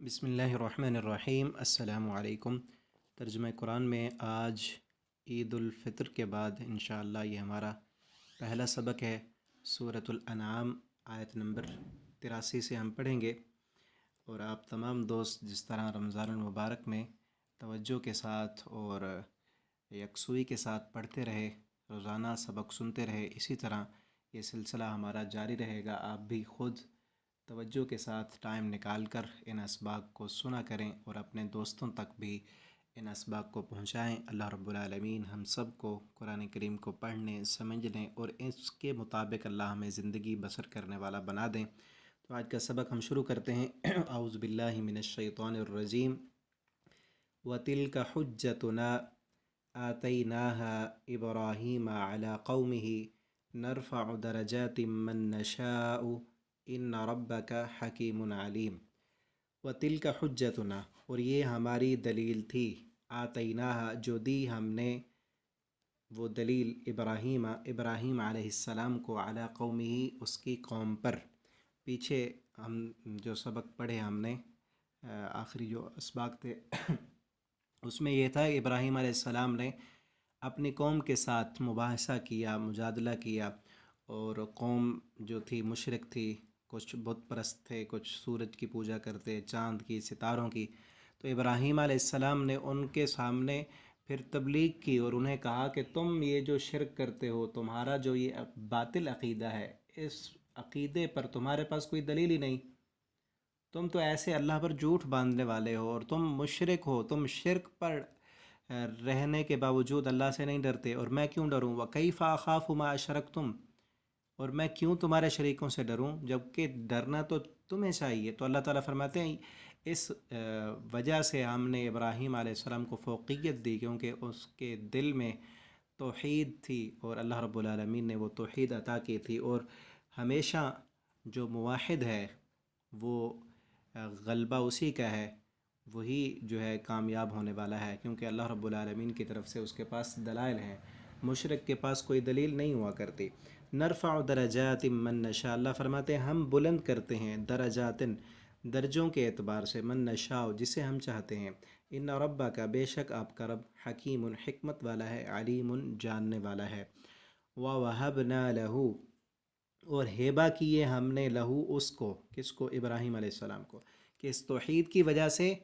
بسم اللہ الرحمن الرحیم۔ السلام علیکم۔ ترجمہ قرآن میں آج عید الفطر کے بعد انشاءاللہ یہ ہمارا پہلا سبق ہے۔ سورۃ الانعام آیت نمبر 83 سے ہم پڑھیں گے، اور آپ تمام دوست جس طرح رمضان المبارک میں توجہ کے ساتھ اور یکسوئی کے ساتھ پڑھتے رہے، روزانہ سبق سنتے رہے، اسی طرح یہ سلسلہ ہمارا جاری رہے گا۔ آپ بھی خود توجہ کے ساتھ ٹائم نکال کر ان اسباق کو سنا کریں اور اپنے دوستوں تک بھی ان اسباق کو پہنچائیں۔ اللہ رب العالمین ہم سب کو قرآن کریم کو پڑھنے، سمجھنے اور اس کے مطابق اللہ ہمیں زندگی بسر کرنے والا بنا دیں۔ تو آج کا سبق ہم شروع کرتے ہیں۔ اعوذ باللہ من الشیطان الرجیم۔ وَتِلْكَ حُجَّتُنَا آتَيْنَاهَا إِبْرَاهِيمَ عَلَى قَوْمِهِ نَرْفَعُ دَرَجَاتٍ مَّن نَّشَاءُ ان ربک حکیم علیم۔ وَتِلْكَ حُجَّتُنَا، اور یہ ہماری دلیل تھی، آتیناہا جو دی ہم نے، وہ دلیل ابراہیم علیہ السلام کو، علی قومہ اس کی قوم پر۔ پیچھے ہم جو سبق پڑھے ہم نے، آخری جو اسباق تھے اس میں یہ تھا کہ ابراہیم علیہ السلام نے اپنی قوم کے ساتھ مباحثہ کیا، مجادلہ کیا، اور قوم جو تھی مشرک تھی، کچھ بت پرست تھے، کچھ سورج کی پوجا کرتے، چاند کی، ستاروں کی۔ تو ابراہیم علیہ السلام نے ان کے سامنے پھر تبلیغ کی اور انہیں کہا کہ تم یہ جو شرک کرتے ہو، تمہارا جو یہ باطل عقیدہ ہے، اس عقیدے پر تمہارے پاس کوئی دلیل ہی نہیں، تم تو ایسے اللہ پر جھوٹ باندھنے والے ہو، اور تم مشرک ہو، تم شرک پر رہنے کے باوجود اللہ سے نہیں ڈرتے، اور میں کیوں ڈروں؟ وَكَيْفَ أَخَافُ مَا أَشْرَكْتُمْ، اور میں کیوں تمہارے شریکوں سے ڈروں جبکہ ڈرنا تو تمہیں چاہیے۔ تو اللہ تعالیٰ فرماتے ہیں اس وجہ سے ہم نے ابراہیم علیہ السلام کو فوقیت دی، کیونکہ اس کے دل میں توحید تھی، اور اللہ رب العالمین نے وہ توحید عطا کی تھی، اور ہمیشہ جو موحد ہے وہ غلبہ اسی کا ہے، وہی جو ہے کامیاب ہونے والا ہے، کیونکہ اللہ رب العالمین کی طرف سے اس کے پاس دلائل ہیں، مشرک کے پاس کوئی دلیل نہیں ہوا کرتی۔ نرفع درجات من نشاء، اللہ فرماتے ہیں ہم بلند کرتے ہیں، درجات درجوں کے اعتبار سے، من نشاء جسے ہم چاہتے ہیں، ان ربک بے شک آپ کا رب حکیم حکمت والا ہے، علیم جاننے والا ہے۔ وَوَهَبْنَا لَهُ، اور ہیبہ کیے ہم نے لہو اس کو، کس کو؟ ابراہیم علیہ السلام کو، کہ اس توحید کی وجہ سے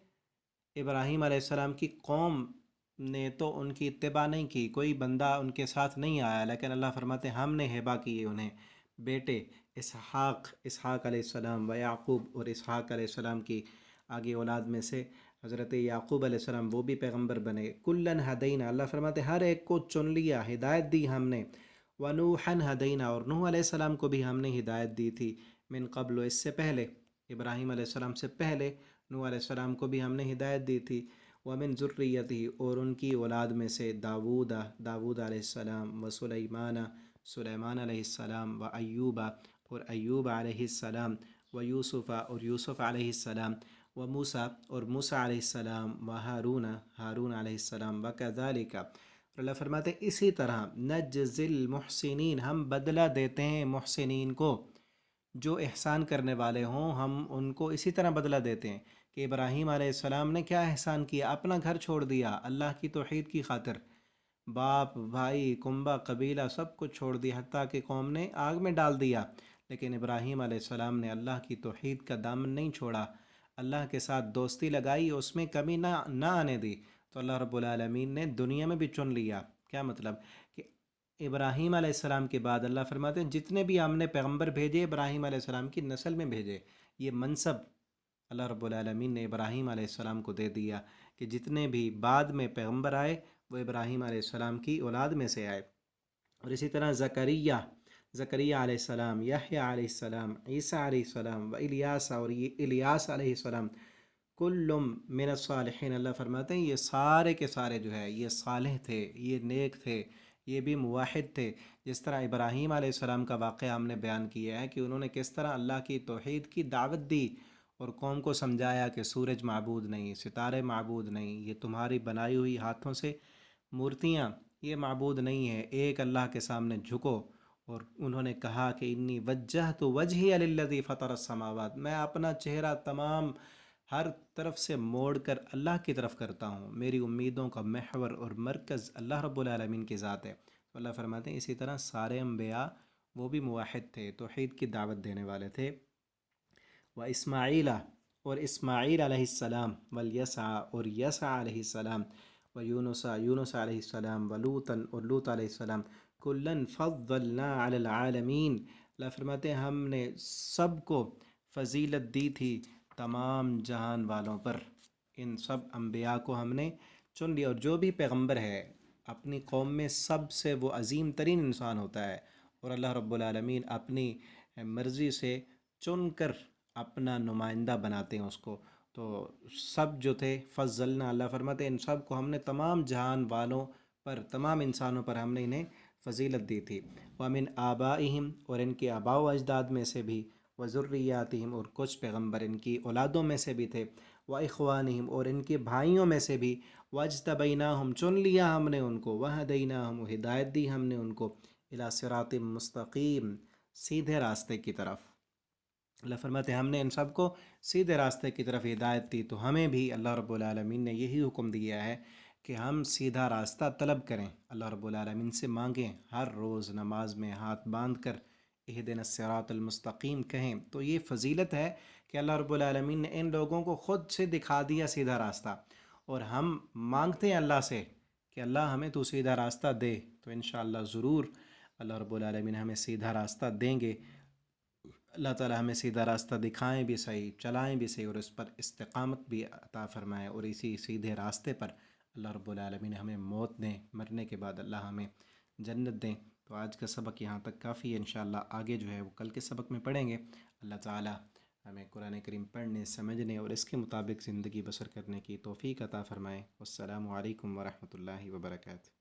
ابراہیم علیہ السلام کی قوم نے تو ان کی اتباع نہیں کی، کوئی بندہ ان کے ساتھ نہیں آیا، لیکن اللہ فرماتے ہیں ہم نے ہبہ کیے انہیں بیٹے اسحاق علیہ السلام و یعقوب، اور اسحاق علیہ السلام کی آگے اولاد میں سے حضرت یعقوب علیہ السلام وہ بھی پیغمبر بنے۔ کلن ہدینا، اللہ فرماتے ہیں ہر ایک کو چن لیا، ہدایت دی ہم نے۔ ونوحن ہدینا، اور نوح علیہ السلام کو بھی ہم نے ہدایت دی تھی، من قبل اس سے پہلے، ابراہیم علیہ السلام سے پہلے نوح علیہ السلام کو بھی ہم نے ہدایت دی تھی۔ ومن ذریتہ، اور ان کی اولاد میں سے داود علیہ السلام، و سلیمان علیہ السلام، و ایوب، اور ایوب علیہ السلام، و یوسف، اور یوسف علیہ السلام، و موسیٰ، اور موسیٰ علیہ السلام، و ہارون علیہ السلام، وکذالک، اور اللہ فرماتے ہیں اسی طرح نجزی المحسنین، ہم بدلہ دیتے ہیں محسنین کو، جو احسان کرنے والے ہوں ہم ان کو اسی طرح بدلہ دیتے ہیں۔ کہ ابراہیم علیہ السلام نے کیا احسان کیا؟ اپنا گھر چھوڑ دیا اللہ کی توحید کی خاطر، باپ بھائی کنبہ قبیلہ سب کچھ چھوڑ دیا، حتیٰ کہ قوم نے آگ میں ڈال دیا، لیکن ابراہیم علیہ السلام نے اللہ کی توحید کا دامن نہیں چھوڑا، اللہ کے ساتھ دوستی لگائی، اس میں کمی نہ آنے دی، تو اللہ رب العالمین نے دنیا میں بھی چن لیا۔ کیا مطلب؟ کہ ابراہیم علیہ السلام کے بعد اللہ فرماتے ہیں جتنے بھی ہم نے پیغمبر بھیجے ابراہیم علیہ السلام کی نسل میں بھیجے، یہ منصب اللہ رب العالمین نے ابراہیم علیہ السلام کو دے دیا، کہ جتنے بھی بعد میں پیغمبر آئے وہ ابراہیم علیہ السلام کی اولاد میں سے آئے۔ اور اسی طرح زکریا علیہ السلام، یحییٰ علیہ السلام، عیسیٰ علیہ السلام، و الیاس، اور یہ الیاس علیہ السلام، کل من الصالحین، اللہ فرماتے ہیں یہ سارے کے سارے جو ہے یہ صالح تھے، یہ نیک تھے، یہ بھی موحد تھے۔ جس طرح ابراہیم علیہ السلام کا واقعہ ہم نے بیان کیا ہے کہ انہوں نے کس طرح اللہ کی توحید کی دعوت دی اور قوم کو سمجھایا کہ سورج معبود نہیں، ستارے معبود نہیں، یہ تمہاری بنائی ہوئی ہاتھوں سے مورتیاں یہ معبود نہیں ہے، ایک اللہ کے سامنے جھکو۔ اور انہوں نے کہا کہ انی وجہت وجہی للذی فطر السماوات، میں اپنا چہرہ تمام ہر طرف سے موڑ کر اللہ کی طرف کرتا ہوں، میری امیدوں کا محور اور مرکز اللہ رب العالمین کی ذات ہے۔ تو اللہ فرماتے ہیں اسی طرح سارے انبیاء وہ بھی موحد تھے، توحید کی دعوت دینے والے تھے۔ و اسماعیل، اور اسماعیل علیہ السلام، والیسع، اور یسع علیہ السلام، و یونس، یونس علیہ السلام، و لوطن، اور لوط علیہ السلام، کلن فضلنا علی العالمین، اللہ فرماتے ہیں ہم نے سب کو فضیلت دی تھی تمام جہان والوں پر۔ ان سب انبیاء کو ہم نے چن لیا، اور جو بھی پیغمبر ہے اپنی قوم میں سب سے وہ عظیم ترین انسان ہوتا ہے، اور اللہ رب العالمین اپنی مرضی سے چن کر اپنا نمائندہ بناتے ہیں اس کو۔ تو سب جو تھے فضلنا، اللہ فرماتے ہیں ان سب کو ہم نے تمام جہان والوں پر، تمام انسانوں پر ہم نے انہیں فضیلت دی تھی۔ وَمِنْ آبائہم، اور ان کے آباء و اجداد میں سے بھی، وذریاتہم، اور کچھ پیغمبر ان کی اولادوں میں سے بھی تھے، واخوانہم، اور ان کے بھائیوں میں سے بھی، واجتبیناہم، چن لیا ہم نے ان کو، وہدیناہم، ہدایت دی ہم نے ان کو، الی صراط مستقیم، سیدھے راستے کی طرف۔ اللہ فرماتے ہیں ہم نے ان سب کو سیدھے راستے کی طرف ہدایت دی، تو ہمیں بھی اللہ رب العالمین نے یہی حکم دیا ہے کہ ہم سیدھا راستہ طلب کریں، اللہ رب العالمین سے مانگیں، ہر روز نماز میں ہاتھ باندھ کر اہدنا الصراط المستقیم کہیں۔ تو یہ فضیلت ہے کہ اللہ رب العالمین نے ان لوگوں کو خود سے دکھا دیا سیدھا راستہ، اور ہم مانگتے ہیں اللہ سے کہ اللہ ہمیں تو سیدھا راستہ دے، تو انشاءاللہ ضرور اللہ رب العالمین ہمیں سیدھا راستہ دیں گے۔ اللہ تعالی ہمیں سیدھا راستہ دکھائیں بھی صحیح، چلائیں بھی صحیح، اور اس پر استقامت بھی عطا فرمائے، اور اسی سیدھے راستے پر اللہ رب العالمین ہمیں موت دیں، مرنے کے بعد اللہ ہمیں جنت دیں۔ تو آج کا سبق یہاں تک کافی ہے، انشاءاللہ آگے جو ہے وہ کل کے سبق میں پڑھیں گے۔ اللہ تعالی ہمیں قرآن کریم پڑھنے، سمجھنے اور اس کے مطابق زندگی بسر کرنے کی توفیق عطا فرمائے۔ والسلام علیکم ورحمۃ اللہ وبرکاتہ۔